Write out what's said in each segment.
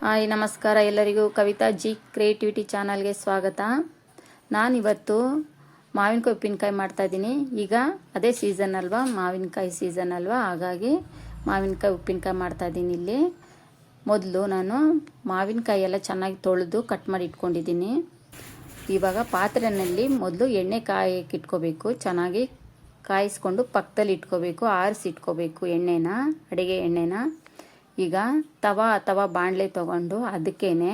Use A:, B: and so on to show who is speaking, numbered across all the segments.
A: Hi ನಮಸ್ಕಾರ ಎಲ್ಲರಿಗೂ. Kavita G creativity ಚಾನಲ್ಗೆ ಸ್ವಾಗತ. ನಾನಿವತ್ತು ಮಾವಿನಕಾಯಿ ಉಪ್ಪಿನಕಾಯಿ ಮಾಡ್ತಾಯಿದ್ದೀನಿ. ಈಗ ಅದೇ ಸೀಸನ್ ಅಲ್ವಾ, ಮಾವಿನಕಾಯಿ ಸೀಸನ್ ಅಲ್ವಾ, ಹಾಗಾಗಿ ಮಾವಿನಕಾಯಿ ಉಪ್ಪಿನಕಾಯಿ ಮಾಡ್ತಾಯಿದ್ದೀನಿ. ಇಲ್ಲಿ ಮೊದಲು ನಾನು ಮಾವಿನಕಾಯಿ ಎಲ್ಲ ಚೆನ್ನಾಗಿ ತೊಳೆದು ಕಟ್ ಮಾಡಿ ಇಟ್ಕೊಂಡಿದ್ದೀನಿ. ಇವಾಗ ಪಾತ್ರೆಯಲ್ಲಿ ಮೊದಲು ಎಣ್ಣೆ ಕಾಯಕ್ಕೆ ಇಟ್ಕೋಬೇಕು. ಚೆನ್ನಾಗಿ ಕಾಯಿಸ್ಕೊಂಡು ಪಕ್ಕದಲ್ಲಿ ಇಟ್ಕೋಬೇಕು, ಆರಿಸಿಟ್ಕೋಬೇಕು ಎಣ್ಣೆನ, ಅಡುಗೆ ಎಣ್ಣೆನ. ಈಗ ತವಾ ಅಥವಾ ಬಾಣಲೆ ತೊಗೊಂಡು ಅದಕ್ಕೇನೆ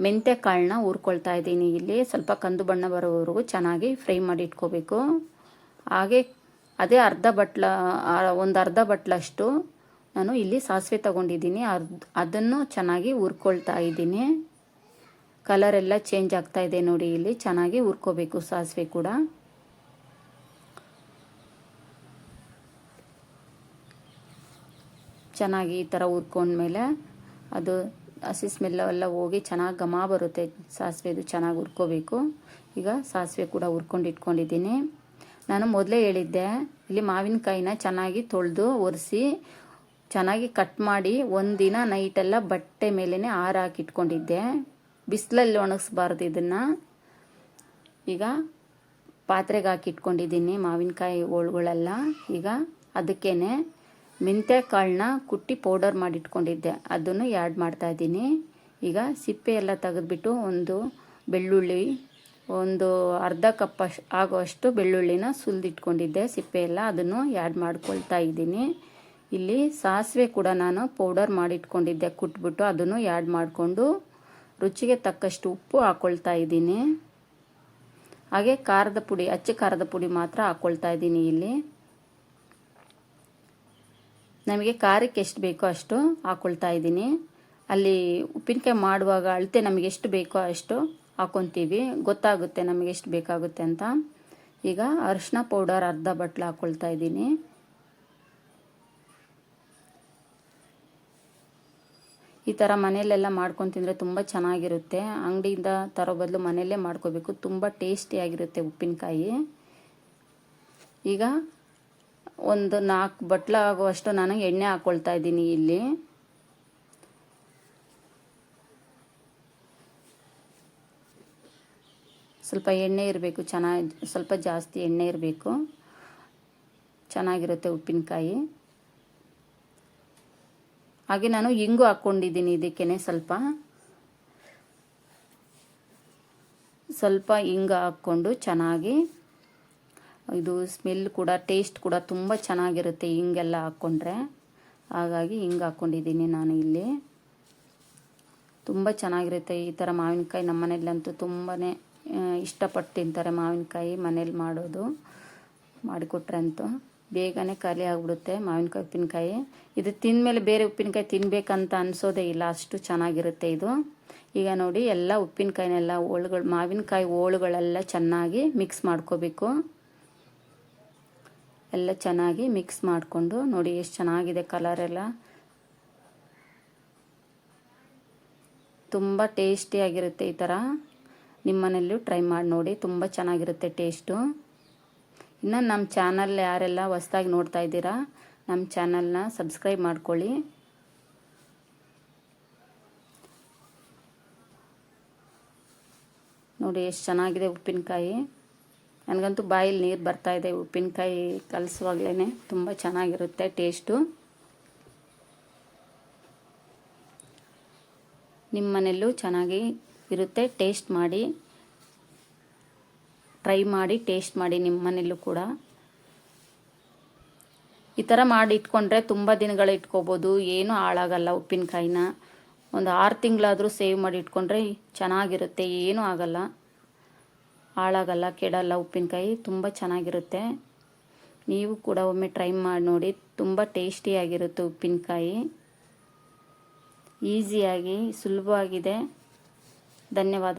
A: ಮೆಂತ್ಯ ಕಾಳನ್ನ ಹುರ್ಕೊಳ್ತಾ ಇದ್ದೀನಿ. ಇಲ್ಲಿ ಸ್ವಲ್ಪ ಕಂದು ಬಣ್ಣ ಬರೋವರೆಗೂ ಚೆನ್ನಾಗಿ ಫ್ರೈ ಮಾಡಿ ಇಟ್ಕೋಬೇಕು. ಹಾಗೆ ಅದೇ ಒಂದು ಅರ್ಧ ಬಟ್ಲಷ್ಟು ನಾನು ಇಲ್ಲಿ ಸಾಸಿವೆ ತೊಗೊಂಡಿದ್ದೀನಿ. ಅದನ್ನು ಚೆನ್ನಾಗಿ ಹುರ್ಕೊಳ್ತಾ ಇದ್ದೀನಿ. ಕಲರ್ ಎಲ್ಲ ಚೇಂಜ್ ಆಗ್ತಾ ಇದೆ ನೋಡಿ. ಇಲ್ಲಿ ಚೆನ್ನಾಗಿ ಹುರ್ಕೋಬೇಕು ಸಾಸಿವೆ ಕೂಡ. ಚೆನ್ನಾಗಿ ಈ ಥರ ಹುರ್ಕೊಂಡ್ಮೇಲೆ ಅದು ಹಸಿ ಸ್ಮೆಲ್ಲೆಲ್ಲ ಹೋಗಿ ಚೆನ್ನಾಗಿ ಘಮ ಬರುತ್ತೆ ಸಾಸಿವೆದು. ಚೆನ್ನಾಗಿ ಹುರ್ಕೋಬೇಕು. ಈಗ ಸಾಸಿವೆ ಕೂಡ ಹುರ್ಕೊಂಡು ಇಟ್ಕೊಂಡಿದ್ದೀನಿ. ನಾನು ಮೊದಲೇ ಹೇಳಿದ್ದೆ, ಇಲ್ಲಿ ಮಾವಿನಕಾಯಿನ ಚೆನ್ನಾಗಿ ತೊಳೆದು ಒರೆಸಿ ಚೆನ್ನಾಗಿ ಕಟ್ ಮಾಡಿ ಒಂದಿನ ನೈಟೆಲ್ಲ ಬಟ್ಟೆ ಮೇಲೇ ಹಾಕಿಟ್ಕೊಂಡಿದ್ದೆ. ಬಿಸಿಲಲ್ಲಿ ಒಣಗಿಸ್ಬಾರ್ದು ಇದನ್ನು. ಈಗ ಪಾತ್ರೆಗೆ ಹಾಕಿಟ್ಕೊಂಡಿದ್ದೀನಿ ಮಾವಿನಕಾಯಿ ಹೋಳುಗಳೆಲ್ಲ. ಈಗ ಅದಕ್ಕೇನೆ ಮೆಂತ್ಯ ಕಾಳನ್ನ ಕುಟ್ಟಿ ಪೌಡರ್ ಮಾಡಿಟ್ಕೊಂಡಿದ್ದೆ, ಅದನ್ನು ಆ್ಯಡ್ ಮಾಡ್ತಾಯಿದ್ದೀನಿ. ಈಗ ಸಿಪ್ಪೆ ಎಲ್ಲ ತೆಗೆದುಬಿಟ್ಟು ಒಂದು ಬೆಳ್ಳುಳ್ಳಿ, ಒಂದು ಅರ್ಧ ಕಪ್ ಆಗುವಷ್ಟು ಬೆಳ್ಳುಳ್ಳಿನ ಸುಲಿದಿಟ್ಕೊಂಡಿದ್ದೆ ಸಿಪ್ಪೆ ಎಲ್ಲ, ಅದನ್ನು ಆ್ಯಡ್ ಮಾಡ್ಕೊಳ್ತಾ ಇದ್ದೀನಿ. ಇಲ್ಲಿ ಸಾಸಿವೆ ಕೂಡ ನಾನು ಪೌಡರ್ ಮಾಡಿಟ್ಕೊಂಡಿದ್ದೆ ಕುಟ್ಬಿಟ್ಟು, ಅದನ್ನು ಆ್ಯಡ್ ಮಾಡಿಕೊಂಡು ರುಚಿಗೆ ತಕ್ಕಷ್ಟು ಉಪ್ಪು ಹಾಕ್ಕೊಳ್ತಾ ಇದ್ದೀನಿ. ಹಾಗೆ ಖಾರದ ಪುಡಿ, ಅಚ್ಚ ಖಾರದ ಪುಡಿ ಮಾತ್ರ ಹಾಕ್ಕೊಳ್ತಾ ಇದ್ದೀನಿ. ಇಲ್ಲಿ ನಮಗೆ ಖಾರಕ್ಕೆ ಎಷ್ಟು ಬೇಕೋ ಅಷ್ಟು ಹಾಕ್ಕೊಳ್ತಾ ಇದ್ದೀನಿ. ಅಲ್ಲಿ ಉಪ್ಪಿನಕಾಯಿ ಮಾಡುವಾಗ ಅಳತೆ ನಮಗೆ ಎಷ್ಟು ಬೇಕೋ ಅಷ್ಟು ಹಾಕ್ಕೊತೀವಿ, ಗೊತ್ತಾಗುತ್ತೆ ನಮಗೆ ಎಷ್ಟು ಬೇಕಾಗುತ್ತೆ ಅಂತ. ಈಗ ಅರಿಶಿನ ಪೌಡರ್ ಅರ್ಧ ಬಟ್ಲು ಹಾಕ್ಕೊಳ್ತಾ ಇದ್ದೀನಿ. ಈ ಥರ ಮನೆಯಲ್ಲೆಲ್ಲ ಮಾಡ್ಕೊಂಡು ತಿಂದರೆ ತುಂಬ ಚೆನ್ನಾಗಿರುತ್ತೆ. ಅಂಗಡಿಯಿಂದ ತರೋ ಬದಲು ಮನೆಯಲ್ಲೇ ಮಾಡ್ಕೋಬೇಕು, ತುಂಬ ಟೇಸ್ಟಿಯಾಗಿರುತ್ತೆ ಉಪ್ಪಿನಕಾಯಿ. ಈಗ ಒಂದು 4 ಬಟ್ಲು ಆಗುವಷ್ಟು ನಾನು ಎಣ್ಣೆ ಹಾಕ್ಕೊಳ್ತಾ ಇದ್ದೀನಿ. ಇಲ್ಲಿ ಸ್ವಲ್ಪ ಎಣ್ಣೆ ಇರಬೇಕು, ಸ್ವಲ್ಪ ಜಾಸ್ತಿ ಎಣ್ಣೆ ಇರಬೇಕು, ಚೆನ್ನಾಗಿರುತ್ತೆ ಉಪ್ಪಿನಕಾಯಿ. ಹಾಗೆ ನಾನು ಇಂಗು ಹಾಕ್ಕೊಂಡಿದ್ದೀನಿ ಇದಕ್ಕೇನೆ. ಸ್ವಲ್ಪ ಇಂಗು ಹಾಕ್ಕೊಂಡು ಚೆನ್ನಾಗಿ, ಇದು ಸ್ಮೆಲ್ ಕೂಡ ಟೇಸ್ಟ್ ಕೂಡ ತುಂಬ ಚೆನ್ನಾಗಿರುತ್ತೆ ಹಿಂಗೆಲ್ಲ ಹಾಕ್ಕೊಂಡ್ರೆ. ಹಾಗಾಗಿ ಹಿಂಗೆ ಹಾಕ್ಕೊಂಡಿದ್ದೀನಿ ನಾನು ಇಲ್ಲಿ. ತುಂಬ ಚೆನ್ನಾಗಿರುತ್ತೆ ಈ ಥರ ಮಾವಿನಕಾಯಿ. ನಮ್ಮ ಮನೆಯಲ್ಲಂತೂ ತುಂಬಾ ಇಷ್ಟಪಟ್ಟು ತಿಂತಾರೆ ಮಾವಿನಕಾಯಿ. ಮನೇಲಿ ಮಾಡಿಕೊಟ್ರೆ ಅಂತೂ ಬೇಗನೆ ಖಾಲಿ ಆಗಿಬಿಡುತ್ತೆ ಮಾವಿನಕಾಯಿ ಉಪ್ಪಿನಕಾಯಿ. ಇದು ತಿಂದಮೇಲೆ ಬೇರೆ ಉಪ್ಪಿನಕಾಯಿ ತಿನ್ನಬೇಕಂತ ಅನಿಸೋದೇ ಇಲ್ಲ, ಅಷ್ಟು ಚೆನ್ನಾಗಿರುತ್ತೆ ಇದು. ಈಗ ನೋಡಿ, ಎಲ್ಲ ಉಪ್ಪಿನಕಾಯಿನೆಲ್ಲ ಮಾವಿನಕಾಯಿ ಹೋಳುಗಳೆಲ್ಲ ಚೆನ್ನಾಗಿ ಮಿಕ್ಸ್ ಮಾಡ್ಕೋಬೇಕು. ಎಲ್ಲ ಚೆನ್ನಾಗಿ ಮಿಕ್ಸ್ ಮಾಡಿಕೊಂಡು ನೋಡಿ ಎಷ್ಟು ಚೆನ್ನಾಗಿದೆ ಕಲರೆಲ್ಲ. ತುಂಬ ಟೇಸ್ಟಿಯಾಗಿರುತ್ತೆ. ಈ ಥರ ನಿಮ್ಮ ಮನೆಯಲ್ಲೂ ಟ್ರೈ ಮಾಡಿ ನೋಡಿ, ತುಂಬ ಚೆನ್ನಾಗಿರುತ್ತೆ ಟೇಸ್ಟು. ಇನ್ನು ನಮ್ಮ ಚಾನಲ್ ಯಾರೆಲ್ಲ ಹೊಸದಾಗಿ ನೋಡ್ತಾ ಇದ್ದೀರಾ, ನಮ್ಮ ಚಾನಲ್ನ ಸಬ್ಸ್ಕ್ರೈಬ್ ಮಾಡ್ಕೊಳ್ಳಿ. ನೋಡಿ ಎಷ್ಟು ಚೆನ್ನಾಗಿದೆ ಉಪ್ಪಿನಕಾಯಿ. ನನಗಂತೂ ಬಾಯಲ್ಲಿ ನೀರು ಬರ್ತಾಯಿದೆ ಉಪ್ಪಿನಕಾಯಿ ಕಲಸುವಾಗಲೇ. ತುಂಬ ಚೆನ್ನಾಗಿರುತ್ತೆ ಟೇಸ್ಟು. ನಿಮ್ಮ ಮನೆಯಲ್ಲೂ ಚೆನ್ನಾಗಿ ಇರುತ್ತೆ, ಟೇಸ್ಟ್ ಮಾಡಿ, ಟ್ರೈ ಮಾಡಿ ಟೇಸ್ಟ್ ಮಾಡಿ ನಿಮ್ಮ ಮನೆಯಲ್ಲೂ ಕೂಡ. ಈ ಥರ ಮಾಡಿ ಇಟ್ಕೊಂಡ್ರೆ ತುಂಬ ದಿನಗಳು ಇಟ್ಕೋಬೋದು, ಏನೂ ಹಾಳಾಗಲ್ಲ ಉಪ್ಪಿನಕಾಯಿನ. ಒಂದು 6 ತಿಂಗಳಾದರೂ ಸೇವ್ ಮಾಡಿ ಇಟ್ಕೊಂಡ್ರೆ ಚೆನ್ನಾಗಿರುತ್ತೆ, ಏನೂ ಆಗಲ್ಲ, ಹಾಳಾಗಲ್ಲ, ಕೆಡಲ್ಲ. ಉಪ್ಪಿನಕಾಯಿ ತುಂಬ ಚೆನ್ನಾಗಿರುತ್ತೆ. ನೀವು ಕೂಡ ಒಮ್ಮೆ ಟ್ರೈ ಮಾಡಿ ನೋಡಿ, ತುಂಬ ಟೇಸ್ಟಿಯಾಗಿರುತ್ತೆ ಉಪ್ಪಿನಕಾಯಿ. ಈಸಿಯಾಗಿ ಸುಲಭವಾಗಿದೆ. ಧನ್ಯವಾದ.